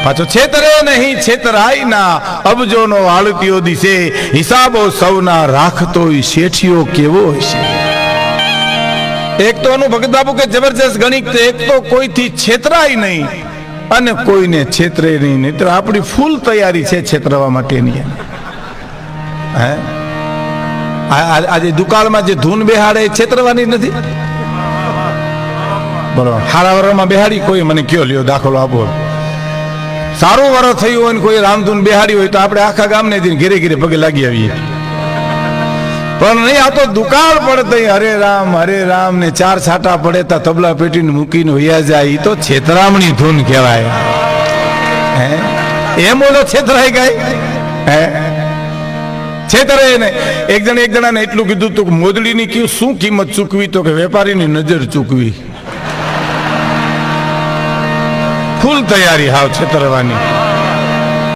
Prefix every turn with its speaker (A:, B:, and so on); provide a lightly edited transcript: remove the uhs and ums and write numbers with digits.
A: પાછો છેતરે નહીં છેતરાય ના, અબજોનો આળતીઓ દિશે, હિસાબો સૌના રાખતો શેઠિયો કેવો હશે. એક તો એનું ભગત બાપુ કે જબરજસ્ત ગણિત, એક તો કોઈથી છેતરાય નહીં અને કોઈને છેતરે નહીં. નહીં તો આપણી ફૂલ તૈયારી છે છેતરવા માટેની. હે આજે દુકાળમાં જે ધૂન બેહાડે એ છેતરવાની નથી. બરોબર, હારા વરમાં બેહાડી કોઈ મને કયો લ્યો દાખલો આપો. સારું વર થયું હોય ને કોઈ રામધૂન બેહાડી હોય તો આપણે આખા ગામને ઘેરે ઘેરે પગે લાગી આવીએ. પણ નહીં, આ તો દુકાળ પડે હરે રામ ને 4 છાંટા પડે તા તબલા પેટીને મૂકીને વયા જાય. એ તો છેતરામણી ધૂન કહેવાય. હે એમ ઓલો છેતરાઈ ગઈ. હે છેતરે ને એક જણાને એટલું કીધું તું કે મોદડીની કયું શું કિંમત ચૂકવી? તો કે વેપારીની નજર ચૂકવી. ફૂલ તૈયારી હાવ છેતરવાની.